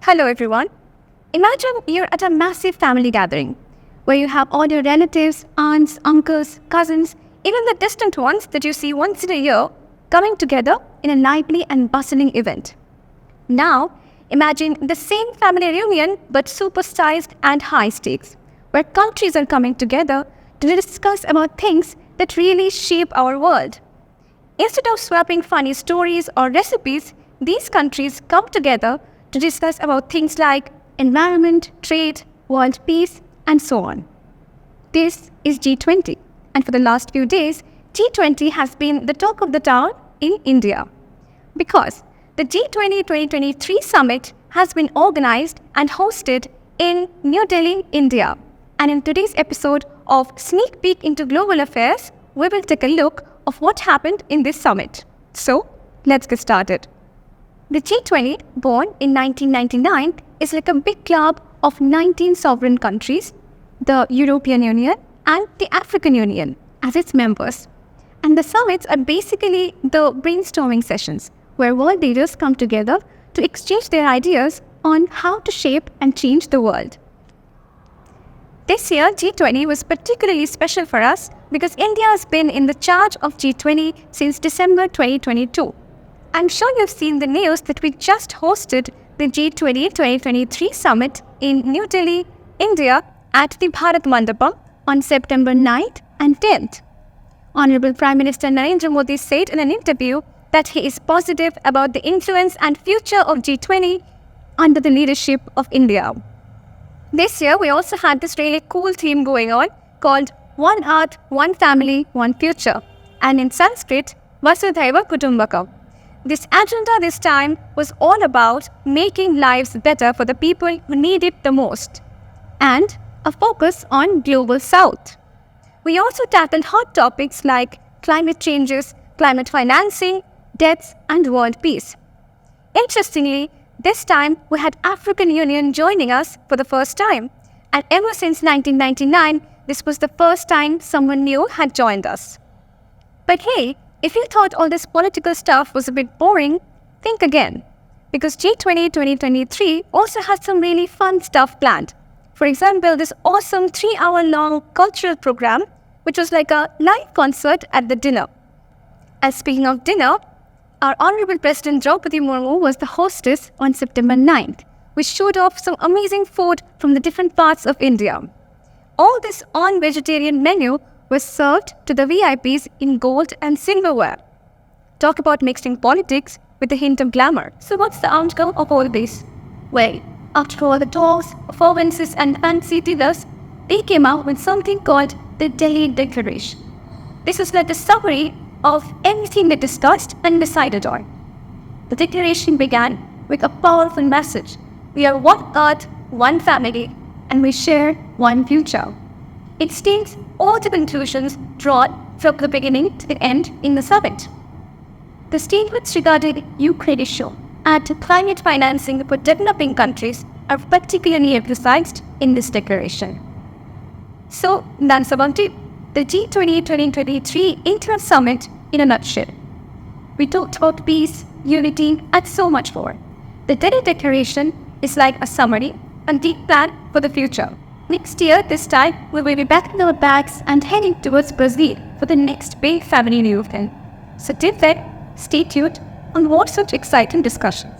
Hello everyone. Imagine you're at a massive family gathering where you have all your relatives, aunts, uncles, cousins, even the distant ones that you see once in a year coming together in a lively and bustling event. Now, imagine the same family reunion but supersized and high stakes, where countries are coming together to discuss about things that really shape our world. Instead of swapping funny stories or recipes, these countries come together to discuss about things like environment, trade, world peace, and so on. This is G20, and for the last few days, G20 has been the talk of the town in India. Because the G20 2023 Summit has been organized and hosted in New Delhi, India. And in today's episode of Sneak Peek into Global Affairs, we will take a look of what happened in this summit. So, let's get started. The G20, born in 1999, is like a big club of 19 sovereign countries, the European Union and the African Union as its members. And the summits are basically the brainstorming sessions where world leaders come together to exchange their ideas on how to shape and change the world. This year, G20 was particularly special for us because India has been in the charge of G20 since December 2022. I'm sure you've seen the news that we just hosted the G20 2023 Summit in New Delhi, India at the Bharat Mandapam on September 9th and 10th. Honorable Prime Minister Narendra Modi said in an interview that he is positive about the influence and future of G20 under the leadership of India. This year, we also had this really cool theme going on called One Earth, One Family, One Future, and in Sanskrit, Vasudhaiva Kutumbakam. This agenda this time was all about making lives better for the people who need it the most, and a focus on Global South. We also tackled hot topics like climate changes, climate financing, deaths, and world peace. Interestingly, this time we had African Union joining us for the first time, and ever since 1999, this was the first time someone new had joined us. But hey, if you thought all this political stuff was a bit boring, think again. Because G20 2023 also has some really fun stuff planned. For example, this awesome 3-hour-long cultural program, which was like a live concert at the dinner. And speaking of dinner, our Honorable President Draupadi Murmu was the hostess on September 9th, which showed off some amazing food from the different parts of India. All this on-vegetarian menu was served to the VIPs in gold and silverware. Talk about mixing politics with a hint of glamour. So what's the outcome of all this? Well, after all the talks, performances and fancy dinners, they came out with something called the Delhi Declaration. This is like a summary of everything they discussed and decided on. The declaration began with a powerful message. We are one earth, one family, and we share one future. It states all the conclusions drawn from the beginning to the end in the summit. The statements regarding Ukraine issue and climate financing for developing countries are particularly emphasized in this declaration. So that's about it. The G20 2023 Inter Summit in a nutshell. We talked about peace, unity, and so much more. The Delhi Declaration is like a summary and deep plan for the future. Next year, this time, we will be back in our bags and heading towards Brazil for the next big family reunion. So till then, stay tuned on more such exciting discussions.